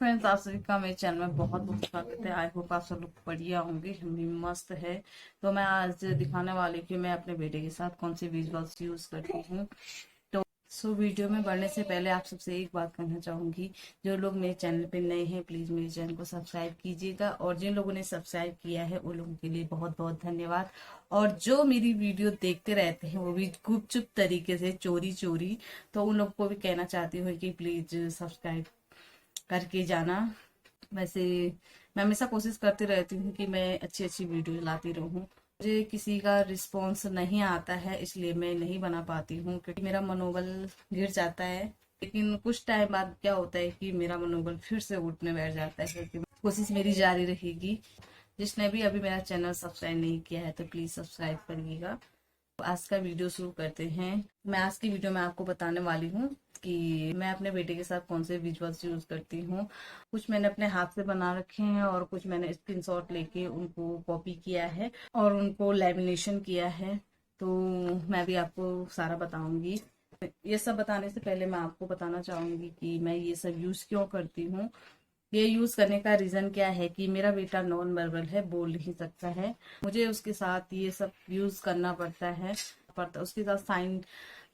Friends, आप सभी का मेरे चैनल में बहुत बहुत स्वागत है। आई होप आप सब लोग बढ़िया होंगे, हम भी मस्त है। तो मैं आज दिखाने वाली हूँ कि मैं अपने बेटे के साथ कौन से विजुअल्स यूज करती हूँ। तो वीडियो में बढ़ने से पहले आप सबसे एक बात कहना चाहूंगी, जो लोग मेरे चैनल पे नए हैं प्लीज मेरे चैनल को सब्सक्राइब कीजिएगा, और जिन लोगों ने सब्सक्राइब किया है उन लोगों के लिए बहुत बहुत धन्यवाद। और जो मेरी वीडियो देखते रहते हैं वो भी गुपचुप तरीके से चोरी चोरी, तो उन लोग को भी कहना चाहती हूँ कि प्लीज सब्सक्राइब करके जाना। वैसे मैं हमेशा कोशिश करती रहती हूँ कि मैं अच्छी अच्छी वीडियो लाती रहूँ। मुझे किसी का रिस्पॉन्स नहीं आता है इसलिए मैं नहीं बना पाती हूँ, क्योंकि मेरा मनोबल गिर जाता है। लेकिन कुछ टाइम बाद क्या होता है कि मेरा मनोबल फिर से उठने बैठ जाता है, क्योंकि कोशिश मेरी जारी रहेगी। जिसने भी अभी मेरा चैनल सब्सक्राइब नहीं किया है तो प्लीज सब्सक्राइब करिएगा। आज का वीडियो शुरू करते हैं। मैं आज की वीडियो में आपको बताने वाली हूँ कि मैं अपने बेटे के साथ कौन से विजुअल्स यूज करती हूँ। कुछ मैंने अपने हाथ से बना रखे हैं और कुछ मैंने स्क्रीनशॉट लेके उनको कॉपी किया है और उनको लेमिनेशन किया है। तो मैं भी आपको सारा बताऊंगी। ये सब बताने से पहले मैं आपको बताना चाहूंगी कि मैं ये सब यूज क्यों करती हूँ। ये यूज करने का रीजन क्या है कि मेरा बेटा नॉन वर्बल है, बोल नहीं सकता है। मुझे उसके साथ ये सब यूज करना पड़ता उसके साथ साइन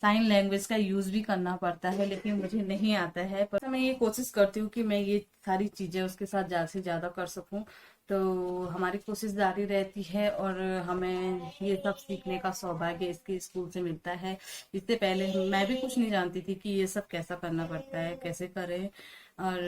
साइन लैंग्वेज का यूज भी करना पड़ता है, लेकिन मुझे नहीं आता है। पर मैं ये कोशिश करती हूँ कि मैं ये सारी चीजें उसके साथ ज्यादा से ज्यादा कर सकूं। तो हमारी कोशिश जारी रहती है और हमें ये सब सीखने का सौभाग्य इसके स्कूल से मिलता है। इससे पहले मैं भी कुछ नहीं जानती थी कि ये सब कैसा करना पड़ता है, कैसे करें। और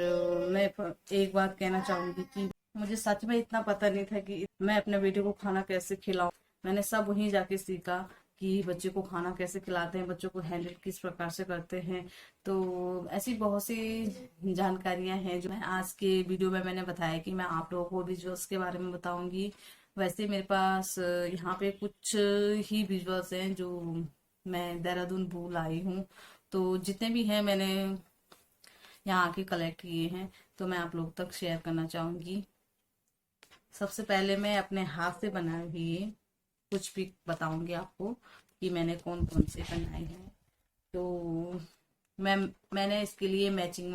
मैं एक बात कहना चाहूंगी कि मुझे सच में इतना पता नहीं था कि मैं अपने बेटे को खाना कैसे खिलाऊं। मैंने सब वहीं जाके सीखा कि बच्चे को खाना कैसे खिलाते हैं, बच्चों को हैंडल किस प्रकार से करते हैं। तो ऐसी बहुत सी जानकारियां हैं जो मैं आज के वीडियो में मैंने बताया कि मैं आप लोगों को विजुअल्स के बारे में बताऊंगी। वैसे मेरे पास यहाँ पे कुछ ही विजुअल्स हैं जो मैं देहरादून भूल आई हूँ। तो जितने भी हैं मैंने यहाँ आके कलेक्ट किए हैं, तो मैं आप लोग तक शेयर करना चाहूंगी। सबसे पहले मैं अपने हाथ से बनाए हुए कुछ भी बताऊंगी आपको कि मैंने कौन कौन से बनाए हैं। तो मैं मैंने इसके लिए मैचिंग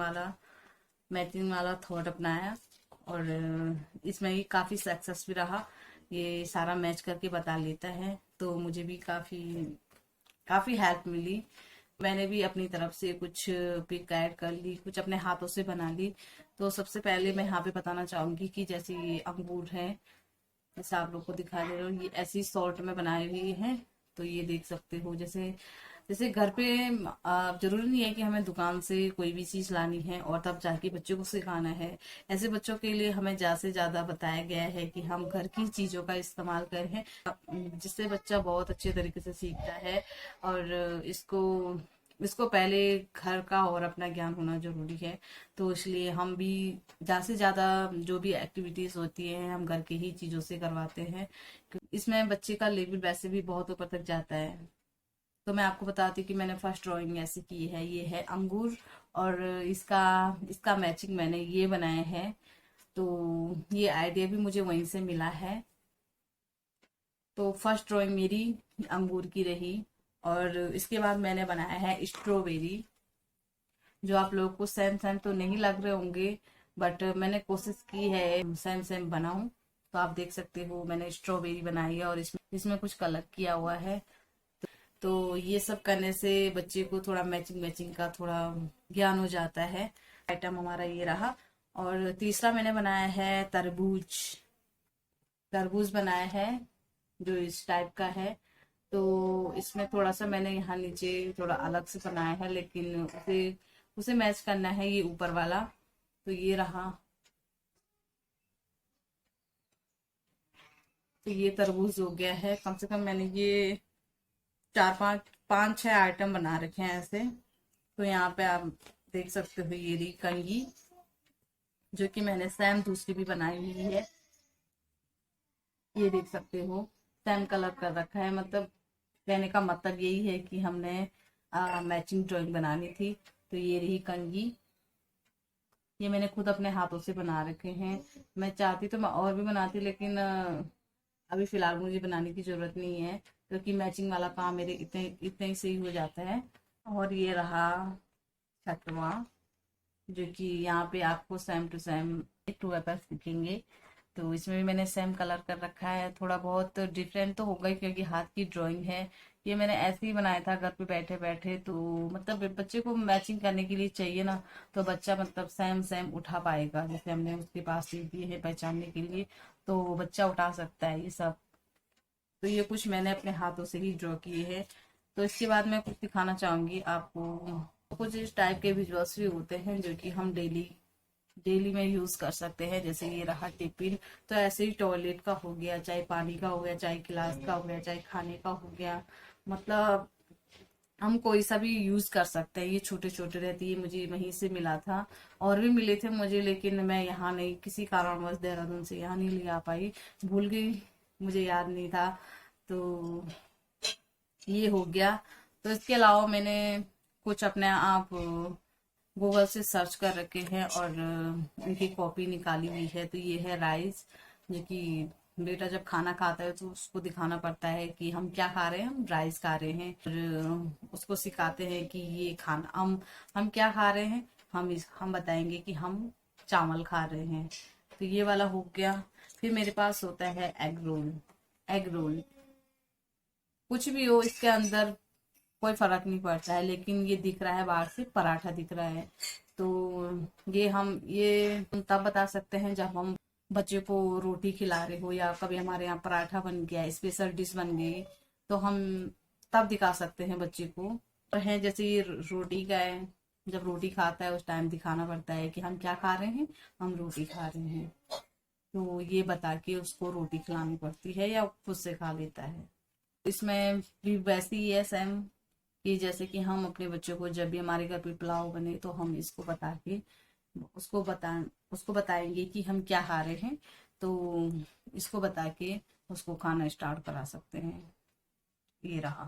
वाला थॉट अपनाया, और इसमें भी काफी सक्सेस भी रहा। ये सारा मैच करके बता लेता है, तो मुझे भी काफी काफी हेल्प मिली। मैंने भी अपनी तरफ से कुछ पिक ऐड कर ली, कुछ अपने हाथों से बना ली। तो सबसे पहले मैं यहाँ पे बताना चाहूंगी कि जैसे ये अंगूर है, जैसे आप लोग को दिखा दे रहा हूँ, ये ऐसी सॉर्ट में बनाई हुई है। तो ये देख सकते हो, जैसे जैसे घर पे जरूरी नहीं है कि हमें दुकान से कोई भी चीज लानी है और तब जाके बच्चों को सिखाना है। ऐसे बच्चों के लिए हमें ज्यादा से ज्यादा बताया गया है कि हम घर की चीजों का इस्तेमाल करें, जिससे बच्चा बहुत अच्छे तरीके से सीखता है। और इसको इसको पहले घर का और अपना ज्ञान होना जरूरी है। तो इसलिए हम भी ज्यादा से ज्यादा जो भी एक्टिविटीज होती है हम घर की ही चीजों से करवाते हैं। इसमें बच्चे का लेवल वैसे भी बहुत ऊपर तक जाता है। तो मैं आपको बताती हूँ कि मैंने फर्स्ट ड्राइंग ऐसे की है। ये है अंगूर, और इसका इसका मैचिंग मैंने ये बनाया है। तो ये आइडिया भी मुझे वहीं से मिला है। तो फर्स्ट ड्राइंग मेरी अंगूर की रही। और इसके बाद मैंने बनाया है स्ट्रॉबेरी, जो आप लोगों को सेम सेम तो नहीं लग रहे होंगे, बट मैंने कोशिश की है सेम सेम बनाऊं। तो आप देख सकते हो मैंने स्ट्रॉबेरी बनाई है और इसमें इसमें कुछ कलर किया हुआ है। तो ये सब करने से बच्चे को थोड़ा मैचिंग मैचिंग का थोड़ा ज्ञान हो जाता है। आइटम हमारा ये रहा। और तीसरा मैंने बनाया है तरबूज। तरबूज बनाया है जो इस टाइप का है। तो इसमें थोड़ा सा मैंने यहाँ नीचे थोड़ा अलग से बनाया है, लेकिन उसे उसे मैच करना है ये ऊपर वाला। तो ये रहा। तो ये तरबूज हो गया है। कम से कम मैंने ये चार पांच पांच छह आइटम बना रखे हैं ऐसे। तो यहाँ पे आप देख सकते हो ये रही कंघी, जो कि मैंने सेम दूसरी भी बनाई हुई है। ये देख सकते हो सेम कलर कर रखा है। मतलब कहने का मतलब यही है कि हमने मैचिंग ड्राइंग बनानी थी। तो ये रही कंघी। ये मैंने खुद अपने हाथों से बना रखे हैं। मैं चाहती तो मैं और भी बनाती, लेकिन अभी फिलहाल मुझे बनाने की जरूरत नहीं है, क्योंकि मैचिंग वाला काम मेरे इतने इतने ही से ही हो जाता है। और ये रहा छठवां, जो कि यहाँ पे आपको सेम टू सेम 2 एप्पल्स दिखेंगे। तो इसमें भी मैंने सेम कलर कर रखा है। थोड़ा बहुत डिफरेंट तो होगा ही क्योंकि हाथ की ड्राइंग है। ये मैंने ऐसे ही बनाया था घर पे बैठे बैठे, तो मतलब बच्चे को मैचिंग करने के लिए चाहिए ना, तो बच्चा मतलब सेम सेम उठा पाएगा। जैसे हमने उसके पास दे दिए है पहचानने के लिए, तो बच्चा उठा सकता है ये सब। तो ये कुछ मैंने अपने हाथों से ही ड्रॉ किए हैं। तो इसके बाद मैं कुछ दिखाना चाहूंगी आपको। कुछ इस टाइप के विजुअल्स भी होते हैं जो कि हम डेली डेली में यूज कर सकते हैं। जैसे ये रहा टिफिन, तो ऐसे ही टॉयलेट का हो गया, चाहे पानी का हो गया, चाहे गिलास का हो गया, चाहे खाने का हो गया, मतलब हम कोई सा भी यूज कर सकते हैं। ये छोटे छोटे रहती है, मुझे वहीं से मिला था। और भी मिले थे मुझे, लेकिन मैं यहाँ नहीं, किसी कारणवश देहरादून से यहाँ नहीं ले आ पाई, भूल गई, मुझे याद नहीं था। तो ये हो गया। तो इसके अलावा मैंने कुछ अपने आप गूगल से सर्च कर रखे हैं और उनकी कॉपी निकाली हुई है। तो ये है राइस, जो कि बेटा जब खाना खाता है तो उसको दिखाना पड़ता है कि हम क्या खा रहे हैं, हम राइस खा रहे हैं। और उसको सिखाते हैं कि ये खाना हम क्या खा रहे हैं, हम बताएंगे कि हम चावल खा रहे हैं। तो ये वाला हो गया। फिर मेरे पास होता है एग रोल। एग रोल कुछ भी हो, इसके अंदर कोई फर्क नहीं पड़ता है, लेकिन ये दिख रहा है बाहर से पराठा दिख रहा है। तो ये तब बता सकते हैं जब हम बच्चे को रोटी खिला रहे हो, या कभी हमारे यहाँ पराठा बन गया, स्पेशल डिश बन गई, तो हम तब दिखा सकते हैं बच्चे को। और है जैसे ये रोटी का है, जब रोटी खाता है उस टाइम दिखाना पड़ता है कि हम क्या खा रहे हैं, हम रोटी खा रहे हैं। तो ये बता के उसको रोटी खिलानी पड़ती है, या खुद से खा लेता है। इसमें भी वैसे ही है सेम, कि जैसे कि हम अपने बच्चों को जब भी हमारे घर पे पुलाव बने तो हम इसको बता के उसको बता उसको बताएंगे कि हम क्या खा रहे हैं। तो इसको बता के उसको खाना स्टार्ट करा सकते हैं। ये रहा।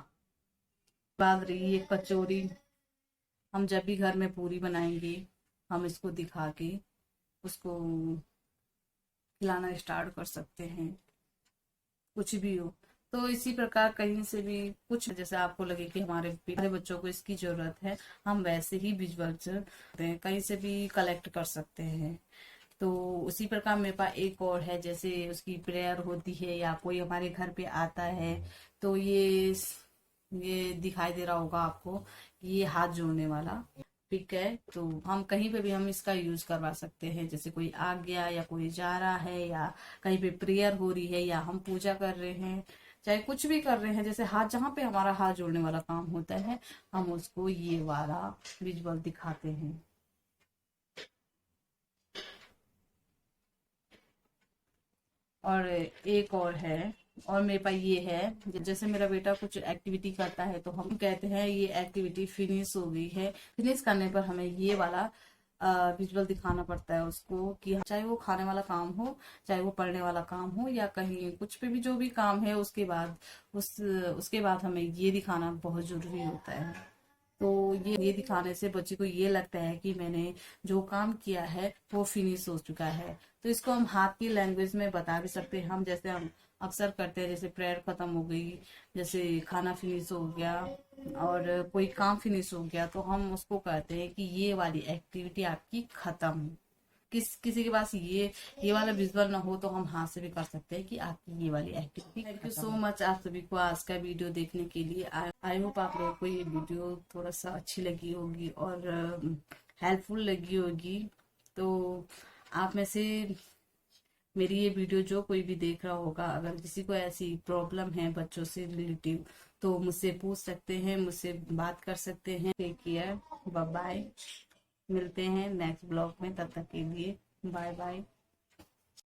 बात रही ये कचौरी, हम जब भी घर में पूरी बनाएंगे हम इसको दिखा के उसको खिलाना स्टार्ट कर सकते हैं, कुछ भी हो। तो इसी प्रकार कहीं से भी कुछ जैसे आपको लगे कि हमारे बच्चों को इसकी जरूरत है, हम वैसे ही विजुअल्स कहीं से भी कलेक्ट कर सकते हैं। तो उसी प्रकार मेरे पास एक और है, जैसे उसकी प्रेयर होती है या कोई हमारे घर पे आता है, तो ये दिखाई दे रहा होगा आपको, ये हाथ जोड़ने वाला पिक है। तो हम कहीं पे भी हम इसका यूज करवा सकते हैं। जैसे कोई आ गया या कोई जा रहा है, या कहीं पे प्रेयर हो रही है, या हम पूजा कर रहे हैं, चाहे कुछ भी कर रहे हैं, जैसे हाथ जहाँ पे हमारा हाथ जोड़ने वाला काम होता है, हम उसको ये वाला विजुअल दिखाते हैं। और एक और है, और मेरे पास ये है, जैसे मेरा बेटा कुछ एक्टिविटी करता है तो हम कहते हैं ये एक्टिविटी फिनिश हो गई है। फिनिश करने पर हमें ये वाला विजुअल दिखाना पड़ता है उसको, कि चाहे वो खाने वाला काम हो, चाहे वो पढ़ने वाला काम हो, या कहीं कुछ पे भी जो भी काम है, उसके बाद हमें ये दिखाना बहुत जरूरी होता है। तो ये दिखाने से बच्चे को ये लगता है कि मैंने जो काम किया है वो फिनिश हो चुका है। तो इसको हम हाथ की लैंग्वेज में बता भी सकते हैं। हम जैसे हम अक्सर करते हैं, जैसे प्रेयर खत्म हो गई, जैसे खाना फिनिश हो गया, और कोई काम फिनिश हो गया, तो हम उसको कहते हैं कि ये वाली एक्टिविटी आपकी खत्म। किसी के पास ये वाला विजुअल ना हो तो हम हाथ से भी कर सकते हैं कि आपकी ये वाली activity. Thank you so much आप सभी को आज का वीडियो देखने के लिए। आई होप आप लोगों को ये वीडियो थोड़ा सा अच्छी लगी होगी और हेल्पफुल लगी होगी। तो आप में से मेरी ये वीडियो जो कोई भी देख रहा होगा, अगर किसी को ऐसी प्रॉब्लम है बच्चों से रिलेटिव, तो मुझसे पूछ सकते हैं, मुझसे बात कर सकते हैं। Take care, bye bye. मिलते हैं नेक्स्ट ब्लॉग में, तब तक के लिए बाय बाय।